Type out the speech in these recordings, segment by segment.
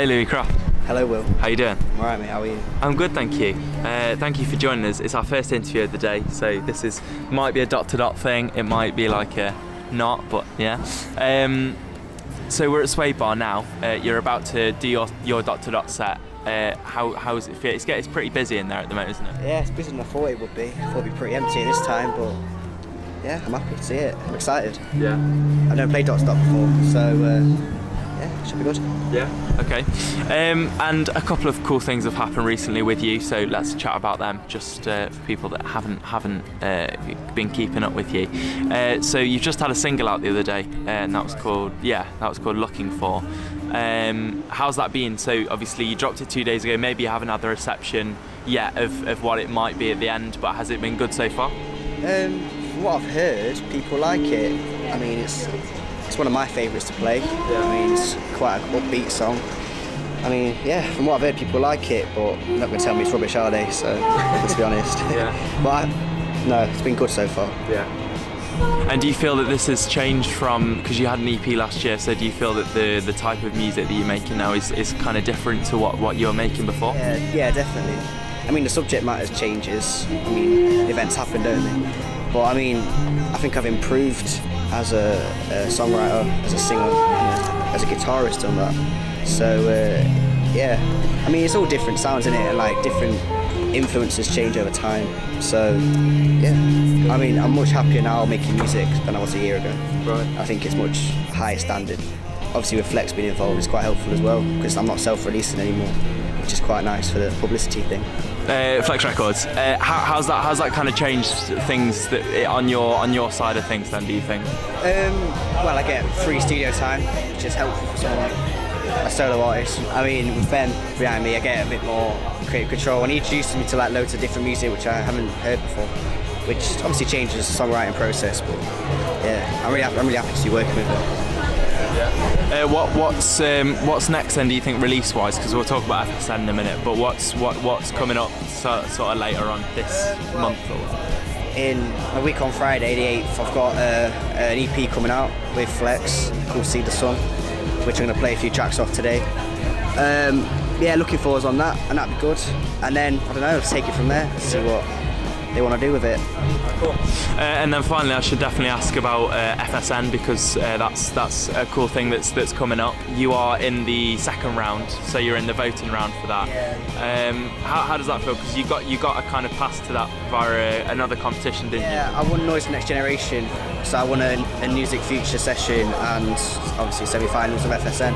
Hey, Louis Croft. Hello, Will. How you doing? I'm alright, mate. How are you? I'm good, thank you. Thank you for joining us. It's our first interview of the day, so this might be a dot-to-dot thing. It might be like a not, but yeah. So we're at Suede Bar now. You're about to do your dot-to-dot set. How does it feel? It's pretty busy in there at the moment, isn't it? Yeah, it's busier than I thought it would be. I thought it'd be pretty empty at this time, but yeah, I'm happy to see it. I'm excited. Yeah. I've never played dot-to-dot before, so yeah, should be good. Yeah. Okay. And a couple of cool things have happened recently with you, so let's chat about them just for people that haven't been keeping up with you. So you've just had a single out the other day, and that was called Looking For. How's that been? So obviously you dropped it 2 days ago. Maybe you haven't had the reception yet of what it might be at the end, but has it been good so far? From what I've heard, people like it. I mean, it's one of my favourites to play. Yeah. I mean, it's quite an upbeat song. I mean, yeah, from what I've heard, people like it, but they're not going to tell me it's rubbish, are they? So, let's be honest. Yeah. But no, it's been good so far. Yeah. And do you feel that this has changed from, because you had an EP last year, so do you feel that the type of music that you're making now is kind of different to what you were making before? Yeah, definitely. I mean, the subject matter changes. I mean, events happen, don't they? But I mean, I think I've improved as a songwriter, as a singer, and as a guitarist on that. So yeah, I mean, it's all different sounds in it, and like different influences change over time. So yeah, I mean, I'm much happier now making music than I was a year ago. Right. I think it's much higher standard. Obviously, with Flex being involved, it's quite helpful as well because I'm not self-releasing anymore, which is quite nice for the publicity thing. Flex Records. How's that kind of changed things on your side of things then? Do you think? Well, I get free studio time, which is helpful for someone like a solo artist. I mean, with Ben behind me, I get a bit more creative control, and he introduces me to like loads of different music which I haven't heard before, which obviously changes the songwriting process. But yeah, I'm really happy to be working with him. What's next then, do you think, release-wise? Because we'll talk about FSN in a minute, but what's coming up sort of later on this month? In a week on Friday, the 8th, I've got an EP coming out with Flex called See the Sun, which I'm going to play a few tracks off today. Yeah, looking forward on that, and that'd be good. And then, I don't know, let's take it from there, see what they want to do with it. Cool. And then finally, I should definitely ask about FSN, because that's a cool thing that's coming up. You are in the second round, so you're in the voting round for that. Yeah. How does that feel? Because you got a kind of pass to that via another competition, didn't you? Yeah, I won Noise Next Generation, so I won a Music Future session and obviously semi-finals of FSN.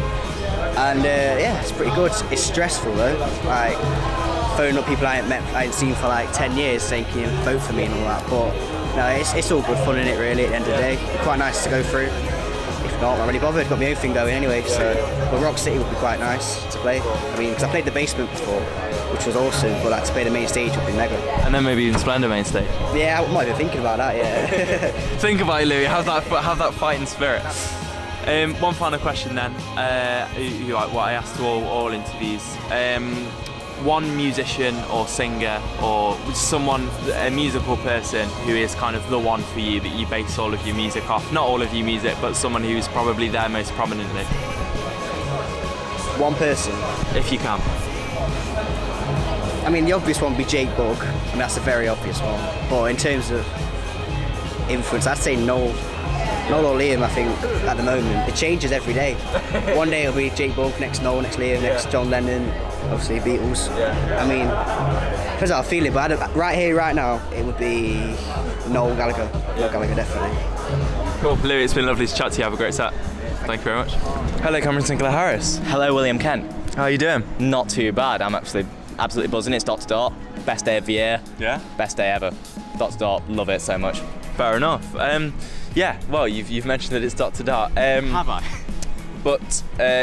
And yeah, it's pretty good. It's stressful though. Like, phoning up people I ain't seen for like 10 years saying, can you vote for me and all that, but no, it's all good fun in it really at the end of the day. It's quite nice to go through. If not, I'm not really bothered, got my own thing going anyway, so, but Rock City would be quite nice to play. I mean, because I played the basement before, which was awesome, but like to play the main stage would be mega. And then maybe even Splendor main stage. Yeah, I might be thinking about that, yeah. Think about it, Louis, have that fighting spirit. One final question then, like what I asked to all interviews. One musician or singer or someone, a musical person who is kind of the one for you that you base all of your music off. Not all of your music, but someone who's probably there most prominently. One person? If you can. I mean, the obvious one would be Jake Bugg. I mean, that's a very obvious one. But in terms of influence, I'd say Noel or Liam, I think, at the moment. It changes every day. One day it'll be Jake Bugg, next Noel, next Liam, next John Lennon, obviously Beatles. I mean, depends how I feel it, but right here, right now, it would be Noel Gallagher. Noel Gallagher, definitely. Cool. Louis, it's been lovely to chat to you. Have a great set. Thank you very much. Hello, Cameron Sinclair Harris. Hello, William Kent. How are you doing? Not too bad. I'm actually absolutely buzzing. It's dot to dot. Best day of the year. Yeah? Best day ever. Dot to dot. Love it so much. Fair enough. Yeah, well, you've mentioned that it's dot to dot. Have I? But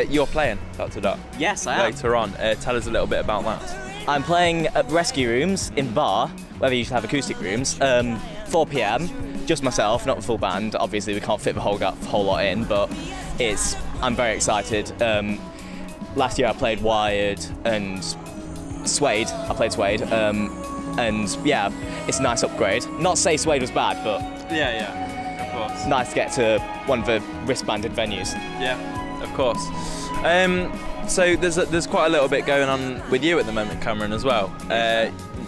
you're playing dot to dot. Yes, I am. Later on. Tell us a little bit about that. I'm playing at Rescue Rooms in Bar, where they used to have acoustic rooms. 4 p.m. Just myself, not the full band. Obviously, we can't fit the whole lot in, but I'm very excited. Last year I played Wired and Suede. I played Suede. And yeah, it's a nice upgrade. Not to say Suede was bad, but Yeah, of course. Nice to get to one of the wristbanded venues. Yeah, of course. So there's quite a little bit going on with you at the moment, Cameron, as well.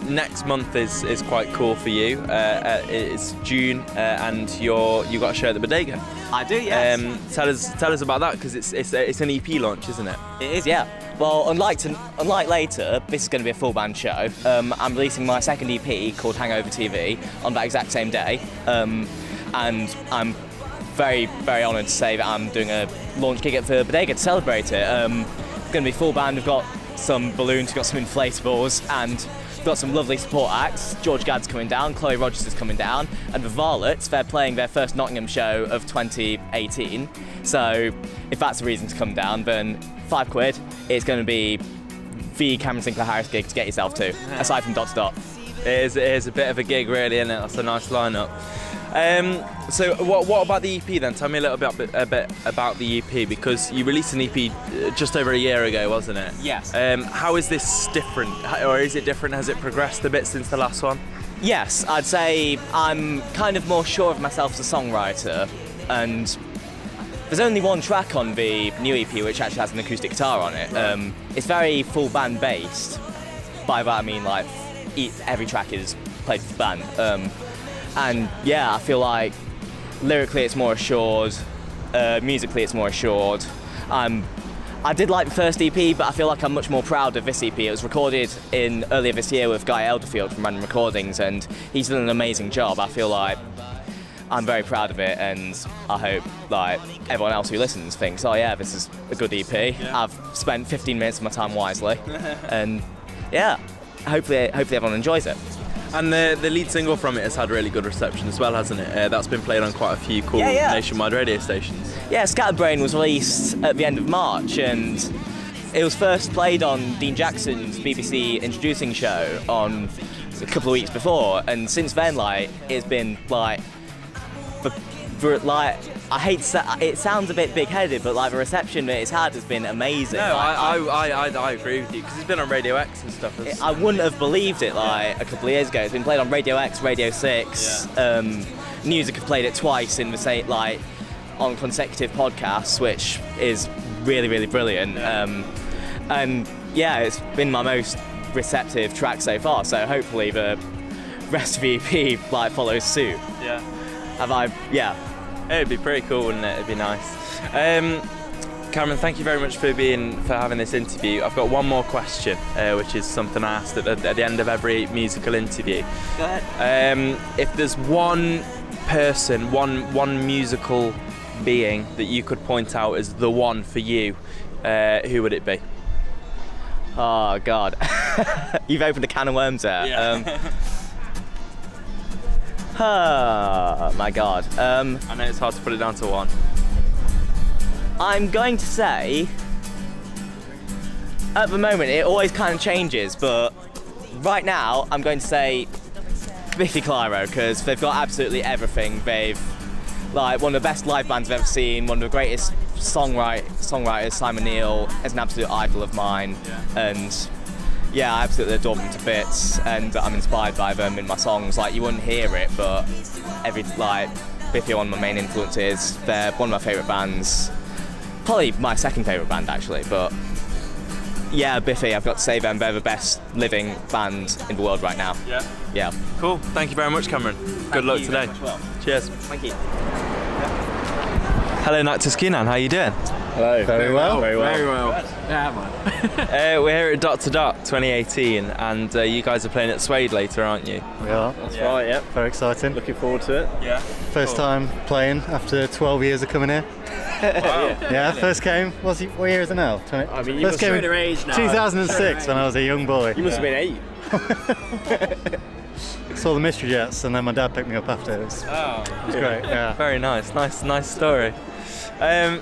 Next month is quite cool for you. It's June, and you got a show at the Bodega. I do, yes. Tell us about that, because it's an EP launch, isn't it? It is, yeah. Well, unlike later, this is going to be a full band show. I'm releasing my second EP called Hangover TV on that exact same day, and I'm very, very honoured to say that I'm doing a launch gig at the Bodega to celebrate it. It's going to be full band. We've got some balloons, we've got some inflatables, and we've got some lovely support acts. George Gadd's coming down, Chloe Rogers is coming down, and the Varlets, they're playing their first Nottingham show of 2018. So if that's a reason to come down, then £5, it's going to be the Cameron Sinclair Harris gig to get yourself to, aside from Dot to Dot. It is a bit of a gig, really, isn't it? That's a nice lineup. So what about the EP then? Tell me a little bit about the EP, because you released an EP just over a year ago, wasn't it? Yes. How is this different, or is it different? Has it progressed a bit since the last one? Yes, I'd say I'm kind of more sure of myself as a songwriter, and there's only one track on the new EP which actually has an acoustic guitar on it. It's very full band based. By that I mean like every track is played with the band. And yeah, I feel like lyrically it's more assured, musically it's more assured. I did like the first EP, but I feel like I'm much more proud of this EP. It was recorded earlier this year with Guy Elderfield from Random Recordings, and he's done an amazing job. I feel like I'm very proud of it, and I hope like everyone else who listens thinks, oh yeah, this is a good EP. Yeah. I've spent 15 minutes of my time wisely, and yeah, hopefully everyone enjoys it. And the lead single from it has had really good reception as well, hasn't it? That's been played on quite a few cool nationwide radio stations. Yeah, Scatterbrain was released at the end of March, and it was first played on Dean Jackson's BBC introducing show on a couple of weeks before, and since then, like, it's been like, I hate it sounds a bit big-headed, but like the reception that it's had has been amazing. No, like, I agree with you, because it's been on Radio X and stuff. I wouldn't have believed it like a couple of years ago. It's been played on Radio X, Radio 6. Yeah. Music have played it twice in the same, like, on consecutive podcasts, which is really, really brilliant. Yeah. And yeah, it's been my most receptive track so far. So hopefully the rest of the EP like follows suit. Yeah. Yeah. It'd be pretty cool, wouldn't it? It'd be nice. Cameron, thank you very much for having this interview. I've got one more question, which is something I asked at the end of every musical interview. Go ahead. If there's one person, one musical being that you could point out as the one for you, who would it be? Oh God, you've opened a can of worms there. Yeah. Oh my God. I know it's hard to put it down to one. I'm going to say, at the moment it always kind of changes, but right now I'm going to say Biffy Clyro, because they've got absolutely everything. They've like one of the best live bands I've ever seen, one of the greatest songwriters, Simon Neil, is an absolute idol of mine, and yeah, I absolutely adore them to bits, and I'm inspired by them in my songs. Like, you wouldn't hear it, but Biffy are one of my main influences. They're one of my favourite bands, probably my second favourite band actually, but yeah, Biffy, I've got to say them, they're the best living band in the world right now. Yeah. Cool, thank you very much, Cameron. Good luck today. Well. Cheers. Thank you. Hello, Nactus Kunan, how you doing? Hello. Very well. Yeah, man. We're here at Dot to Dot 2018, and you guys are playing at Suede later, aren't you? We are. That's right, yep. Very exciting. Looking forward to it. Yeah. First time playing after 12 years of coming here. Wow. Yeah, first came, what year is it now? I mean, you first must came be your age now. 2006 when I was a young boy. You must have been 8. Saw the Mystery Jets, and then my dad picked me up after. It was great, yeah. Very nice story.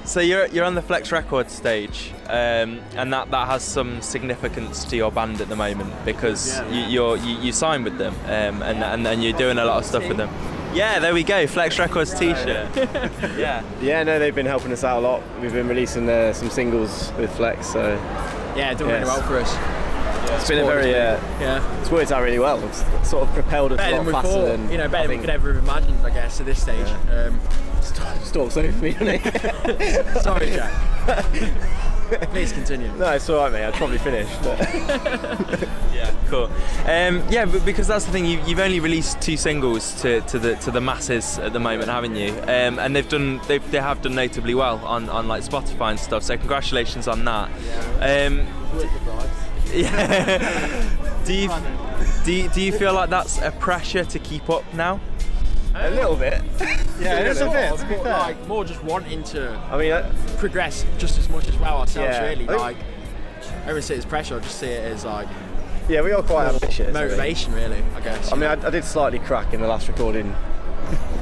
So you're on the Flex Records stage, and that has some significance to your band at the moment, because you signed with them, and you're doing a lot of stuff with them. Yeah, there we go, Flex Records t-shirt. Yeah, no, they've been helping us out a lot. We've been releasing some singles with Flex, so yeah, doing really well for us. It's been a very it's worked out really well. It's sort of propelled us a lot faster than better than we could ever have imagined, I guess, at this stage. Just talks over me, doesn't he? Sorry, Jack. Please continue. No, it's all right, mate. I'd probably finish. But Yeah, cool. But because that's the thing, you've only released 2 singles to the masses at the moment, haven't you? And they have done notably well on like Spotify and stuff. So congratulations on that. Do you feel like that's a pressure to keep up now? a little bit. Yeah, it is a bit. To be fair. Like more just wanting to I mean, progress just as much as well ourselves. Yeah. Really, I think- like everyone see it as pressure. I just see it as like yeah, we are quite ambitious. motivation, really. I guess. I mean, I did slightly crack in the last recording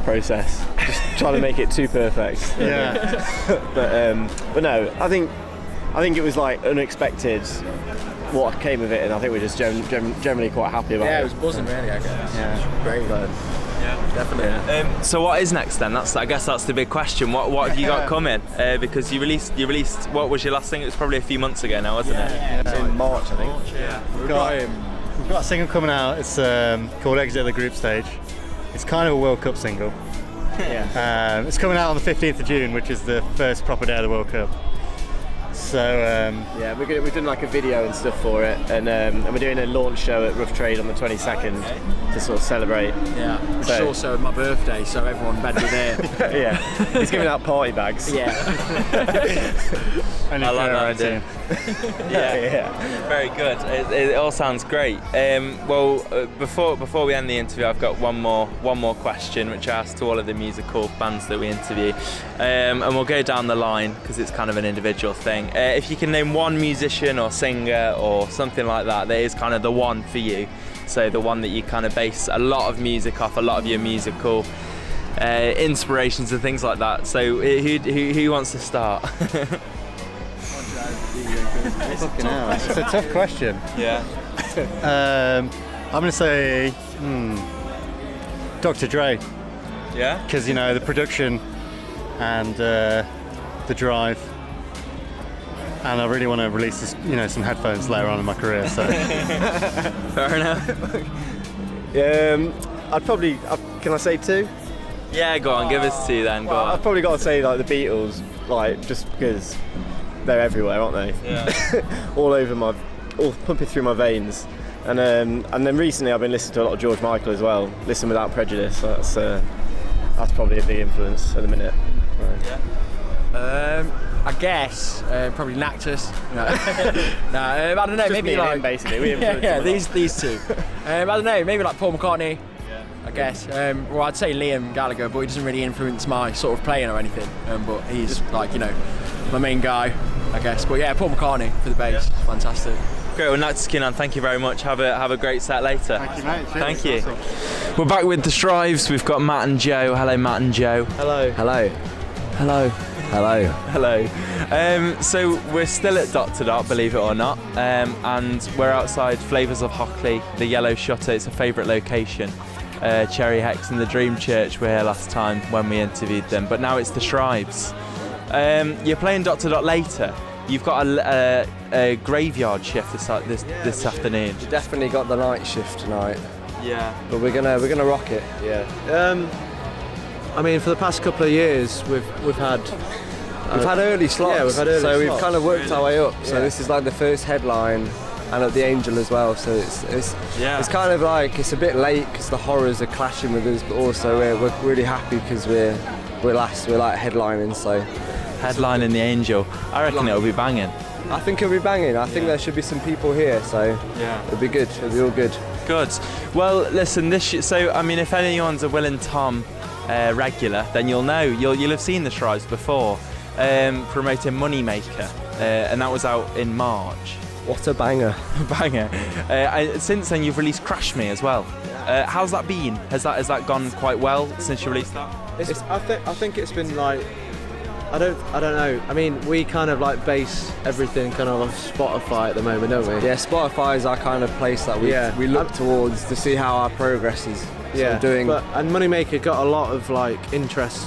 process, just trying to make it too perfect. Yeah. But no, I think it was like unexpected what came of it, and I think we're just generally quite happy about yeah, it. it was buzzing, really. I guess. Yeah. Great. But, Definitely. So what is next then? I guess that's the big question. What have you got coming? Because you released. What was your last thing? It was probably a few months ago now, wasn't it? in March, I think. We've got a single coming out. It's called Exit the Group Stage. It's kind of a World Cup single. Yeah. It's coming out on the 15th of June, which is the first proper day of the World Cup. So Yeah, we're doing like a video and stuff for it, and we're doing a launch show at Rough Trade on the 22nd to sort of celebrate. Yeah. Which is So- also my birthday, so everyone better be there. Yeah, he's giving out party bags. Yeah. and I like that it's idea. Yeah. Very good. It all sounds great. Before we end the interview, I've got one more question, which I ask to all of the musical bands that we interview, and we'll go down the line because it's kind of an individual thing. If you can name one musician or singer or something like that is kind of the one for you, so the one that you kind of base a lot of music off, a lot of your musical inspirations and things like that. So who wants to start? Fucking hell, it's a tough question. Yeah. I'm going to say Dr. Dre, Yeah. because the production and the drive, and I really want to release this, some headphones later on in my career. So Fair enough. I'd probably. Can I say two? Yeah, go on, give us two then. Go I've on. probably got to say like the Beatles, like just because they're everywhere, aren't they? Yeah. all pumping through my veins. And then recently I've been listening to a lot of George Michael as well. Listen Without Prejudice. So that's probably a big influence at the minute. I guess probably Nactus. No, I don't know. Just Maybe me and like him, basically. We influence yeah, him a lot. these two. I don't know. Maybe like Paul McCartney. I guess. Well, I'd say Liam Gallagher, but he doesn't really influence my sort of playing or anything. But he's like my main guy, I guess. But yeah, Paul McCartney for the bass. Fantastic. Great, well, Nactus Kunan, thank you very much. Have a great set later. Thank you, mate. Thank you. Awesome. We're back with the Shrives. We've got Matt and Joe. Hello, Matt and Joe. Hello. Hello. Hello. Hello. Hello. So we're still at Dot to Dot, believe it or not, and we're outside Flavours of Hockley, the Yellow Shutter. It's a favourite location. Cherry Hex and the Dream Church were here last time when we interviewed them, but now it's the Shrives. You're playing Dot to Dot later. You've got a graveyard shift this afternoon. We definitely got the night shift tonight, Yeah. but we're gonna rock it. Yeah. I mean, for the past couple of years, we've had early slots. Yeah, we've had early so we've slots. kind of worked our way up. So Yeah. this is like the first headline, and at the Angel as well. So it's kind of like it's a bit late because the horrors are clashing with us, but also we're really happy because we're last. We're like headlining. So Headlining the Angel. I reckon it'll be banging. I think it'll be banging. I think there should be some people here. So Yeah. it'll be good. It'll be all good. Good. Well, listen. If anyone's a Will and Tom regular, then you'll know. You'll have seen the Shrives before, promoting Moneymaker, and that was out in March. What a banger! Banger. Since then, you've released Crash Me as well. How's that been? Has that gone quite well since you released that? I think it's been like I don't know. I mean, we kind of like base everything kind of on Spotify at the moment, don't we? Yeah, Spotify is our kind of place that we look towards to see how our progress is. Yeah. So and Moneymaker got a lot of like interest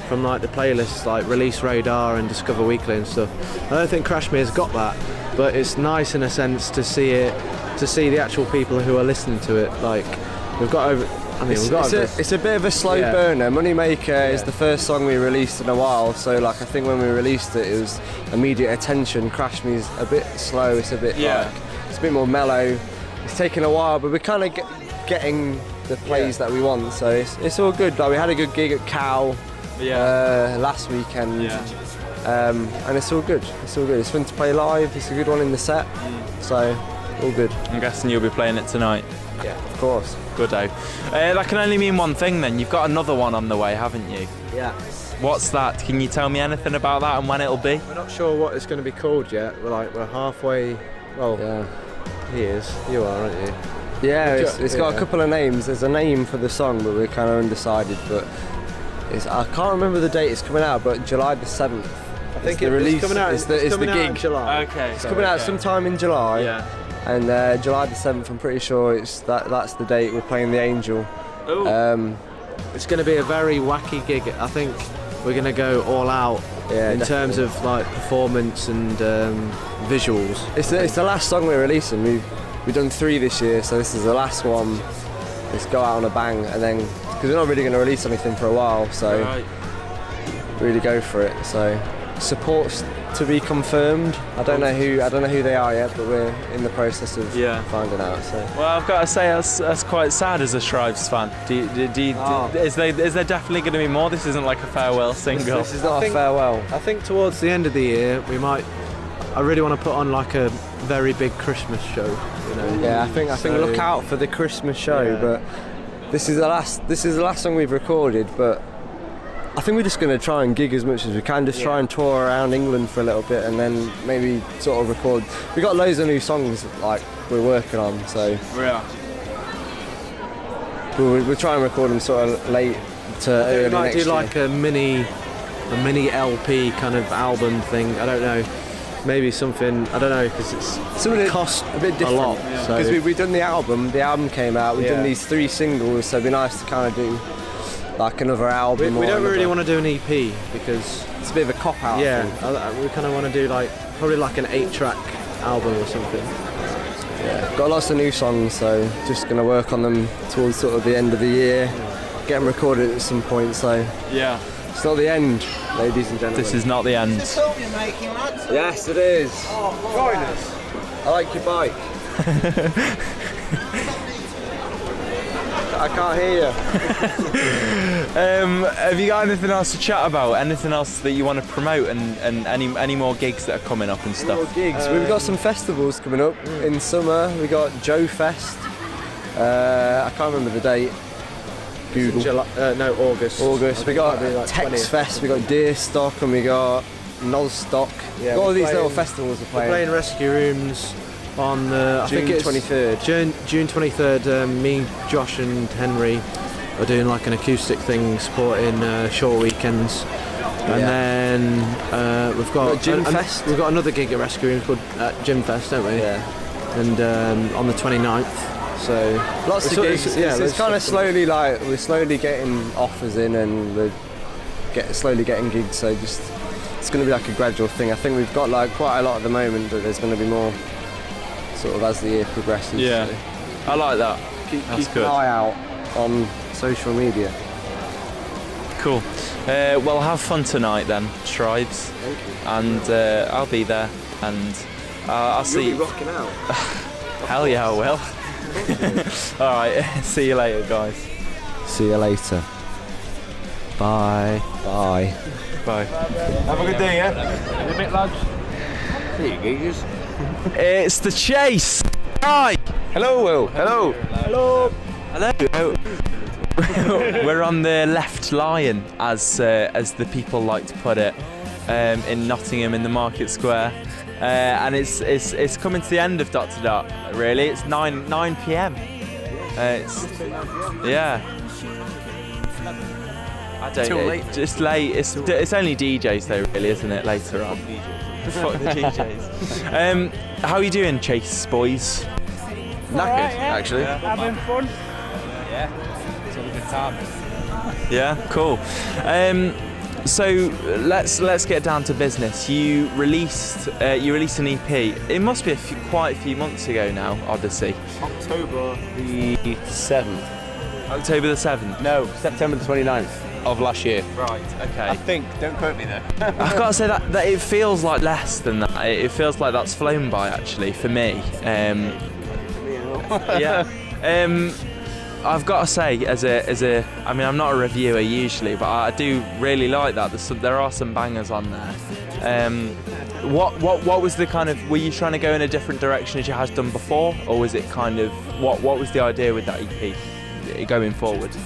from like the playlists like Release Radar and Discover Weekly and stuff. I don't think Crash Me has got that, but it's nice in a sense to see the actual people who are listening to it. Like we've got I mean, we've got it's a bit of a slow burner. Moneymaker is the first song we released in a while, so like I think when we released it, it was immediate attention. Crash Me's a bit slow. It's a bit like it's a bit more mellow. It's taken a while, but we're kind of getting the plays that we want, so it's all good. Like we had a good gig at Cow last weekend, and it's all good. It's all good. It's fun to play live. It's a good one in the set, so all good. I'm guessing you'll be playing it tonight. Yeah, of course. Goodo. That can only mean one thing then. You've got another one on the way, haven't you? Yeah. What's that? Can you tell me anything about that and when it'll be? We're not sure what it's going to be called yet. We're halfway. Well, he is. You are, aren't you? Yeah, it's got a couple of names. There's a name for the song, but we're kind of undecided. But I can't remember the date it's coming out, but July the 7th. I think the release. It's coming out. It's the gig. In July. Okay. It's coming out sometime in July. Yeah. And July the 7th, I'm pretty sure that's the date we're playing the Angel. It's going to be a very wacky gig. I think we're going to go all out in terms of like performance and visuals. It's the last song we're releasing. We've done 3 this year, so this is the last one. Let's go out on a bang, and then because we're not really going to release anything for a while, so really go for it. So support's to be confirmed. I don't know who they are yet, but we're in the process of finding out. So. Well, I've got to say that's quite sad as a Shrives fan. Is there definitely going to be more? This isn't like a farewell single. This is not a farewell. I think towards the end of the year we might. I really want to put on like a very big Christmas show. You know? Yeah, I think look out for the Christmas show. But this is the last song we've recorded. But I think we're just going to try and gig as much as we can, just try and tour around England for a little bit, and then maybe sort of record. We've got loads of new songs like we're working on, so we'll try and record them sort of late to early next year. We might do like a mini LP kind of album thing. I don't know. Maybe something, I don't know, because it costs a bit different. A lot. Because we've done the album came out, we've done these 3 singles, so it'd be nice to kind of do like another album. We don't really want to do an EP because it's a bit of a cop out. Yeah, we kind of want to do probably like an 8-track album or something. Yeah, got lots of new songs, so just going to work on them towards sort of the end of the year, get them recorded at some point. So it's not the end, ladies and gentlemen. This is not the end. Yes, it is. Join us. I like your bike. I can't hear you. Have you got anything else to chat about? Anything else that you want to promote, and any more gigs that are coming up and stuff? More gigs. We've got some festivals coming up in summer. We got Joe Fest. I can't remember the date. Google. August. We got Tex Fest. We got Deerstock, and we got Notts. Yeah, all these little festivals are playing. We're playing Rescue Rooms on June 23rd. June 23rd. Me, Josh, and Henry are doing like an acoustic thing, supporting short weekends. And then we've got Gym Fest. We've got another gig at Rescue Rooms called Gym Fest, don't we? Yeah. And on the 29th. So lots of gigs. It's kind of slowly we're slowly getting offers in, and we're slowly getting gigs. So it's going to be like a gradual thing. I think we've got like quite a lot at the moment, but there's going to be more sort of as the year progresses. Yeah, so. I like that. Keep an eye out on social media. Cool. Well, have fun tonight then, Shrives. Thank you. And I'll be there, and I'll see. You'll be rocking out. Hell yeah, I will. All right. See you later, guys. See you later. Bye. Bye. Bye. Have a good day, yeah? A bit, lads. There you go, It's The Chase. Hi. Hello, Will. Hello. Hello. Hello. We're on the left lion, as the people like to put it, in Nottingham in the Market Square, and it's coming to the end of Dot to Dot. Really, it's 9 p.m. I don't know. Late. Just late. It's only DJs though, really, isn't it? Later on. Fuck the DJs. How are you doing, Chase boys? Knackered, actually. Having fun. Yeah. It's all a good time. Yeah, cool. So let's get down to business. You released an EP. It must be quite a few months ago now. Odyssey. October the 7th. October the 7th? No, September the 29th of last year. Right, okay. I think, don't quote me though. I've got to say that it feels like less than that. It feels like that's flown by, actually, for me. Yeah. I've got to say, I mean, I'm not a reviewer usually, but I do really like that. There are some bangers on there. What was the kind of? Were you trying to go in a different direction as you had done before, or was it kind of what was the idea with that EP going forward? To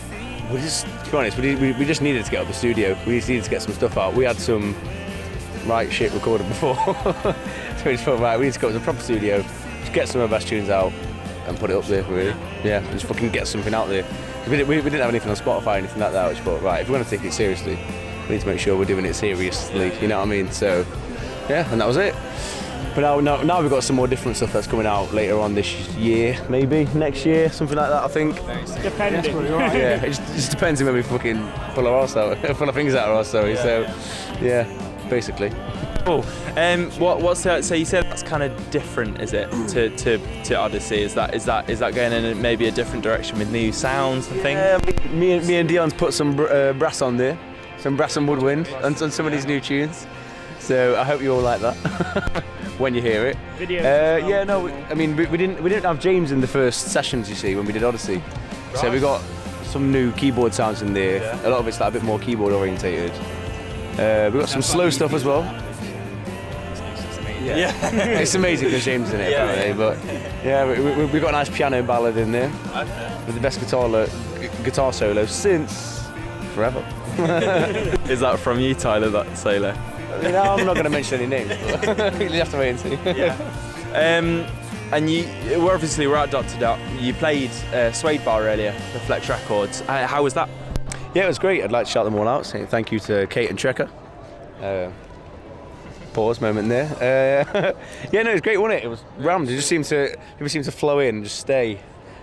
be honest, we just needed to get up the studio. We just needed to get some stuff out. We had some right shit recorded before, so we just thought, right, we need to go to the proper studio, just get some of our best tunes out, and put it up there, really. Yeah, just fucking get something out there. We didn't have anything on Spotify or anything like that. We just thought, right, if we're going to take it seriously, we need to make sure we're doing it seriously. You know what I mean? So, yeah, and that was it. But now we've got some more different stuff that's coming out later on this year, maybe next year, something like that. I think. Depending. Yeah, it just depends on when we fucking pull our arse out, pull our fingers out our arse. Sorry. Yeah. So, yeah, basically. Cool. What's that? So you said that's kind of different, is it, to Odyssey? Is that going in maybe a different direction with new sounds and things? Yeah, me and Dion's put some brass on there, some brass and woodwind on some of these new tunes. So I hope you all like that when you hear it. Yeah, no, I mean we didn't have James in the first sessions, you see, when we did Odyssey. Right. So we got some new keyboard sounds in there. Yeah. A lot of it's like a bit more keyboard orientated. We got some slow stuff as well. Yeah. It's amazing because James is in it, apparently. But yeah, we got a nice piano ballad in there with the best guitar solo since forever. Is that from you, Tyler? That solo? No, I'm not going to mention any names. But you have to wait and see. Yeah. And we're at Dot to Dot. You played Suede Bar earlier, the Flex Records. How was that? Yeah, it was great. I'd like to shout them all out. Saying thank you to Kate and Trekker. Pause moment there. Yeah, no, it was great, wasn't it? It was rammed. It just seemed to flow in and just stay,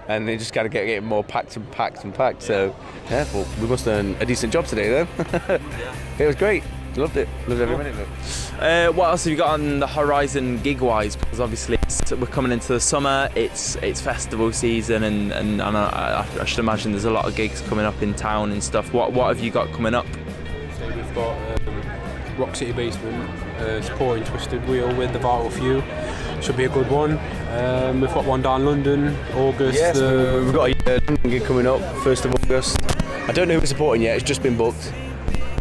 and it just kind of get more packed and packed and packed. So yeah, well, we must have done a decent job today, then. It was great. Loved it. Loved every minute of it. What else have you got on the horizon gig-wise? Because obviously we're coming into the summer. It's festival season, and I should imagine there's a lot of gigs coming up in town and stuff. What have you got coming up? So we've got Rock City Basement, Supporting Twisted Wheel with the Vital Few. Should be a good one. We've got one down London, August. Yes, we've got a London gig coming up, 1st of August. I don't know who we're supporting yet, it's just been booked.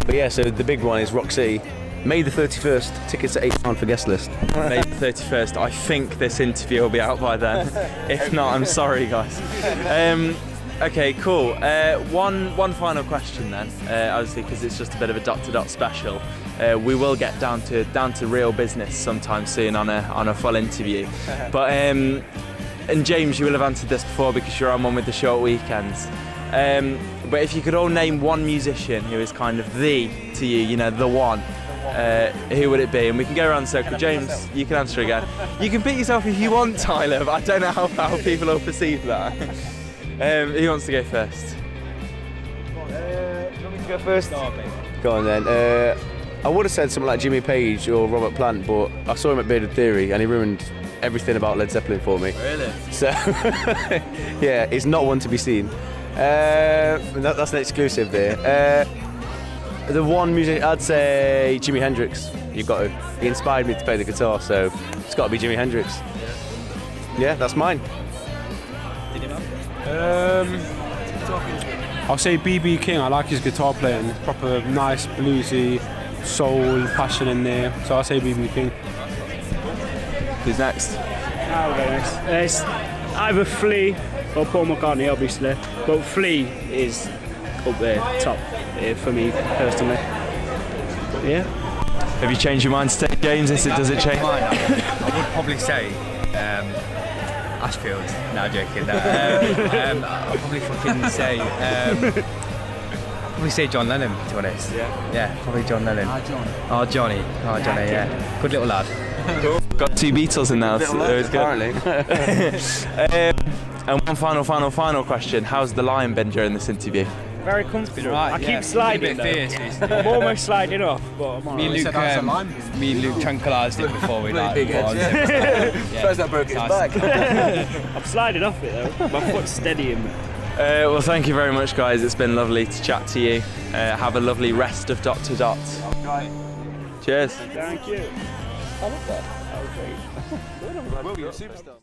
But yeah, so the big one is Rock City. May the 31st, tickets at £8 for guest list. May the 31st, I think this interview will be out by then. If not, I'm sorry, guys. Okay, cool. One final question then, obviously, because it's just a bit of a dot-to-dot special. We will get down to real business sometime soon on a full interview. But and James, you will have answered this before because you're on one with the short weekends. But if you could all name one musician who is kind of the to you, the one, who would it be? And we can go around the circle. James, you can answer again. You can pick yourself if you want, Tyler, but I don't know how people will perceive that. Who wants to go first? Do you want me to go first? Go on then. I would have said something like Jimmy Page or Robert Plant, but I saw him at Bearded Theory and he ruined everything about Led Zeppelin for me. Really? So, yeah, it's not one to be seen. That's an exclusive there. The one music, I'd say Jimi Hendrix. You've got to. He inspired me to play the guitar, so it's got to be Jimi Hendrix. Yeah, that's mine. I'll say B.B. King. I like his guitar playing. Proper nice bluesy soul passion in there. So I'll say B.B. King. Who's next? I'll go next. It's either Flea or Paul McCartney, obviously, but Flea is up there, top for me personally. Yeah. Have you changed your mind to take James? Does it change? I would probably say Ashfield. No, joking. No. I'll probably fucking say. Probably say John Lennon, to be honest. Yeah, probably John Lennon. Oh, Johnny. Yeah. Good little lad. Cool. Got two Beatles in there. Apparently. And one final question. How's the lion been during this interview? Very comfortable. Right, I keep sliding. I'm almost sliding off, but I'm alright. Me and Luke tranquilised it before we First I broke his back. I'm sliding off it though. My foot's steady in me. Well, thank you very much, guys. It's been lovely to chat to you. Have a lovely rest of Dot to Dot. Cheers. Thank you. I love that. That was great. Will, you're a superstar.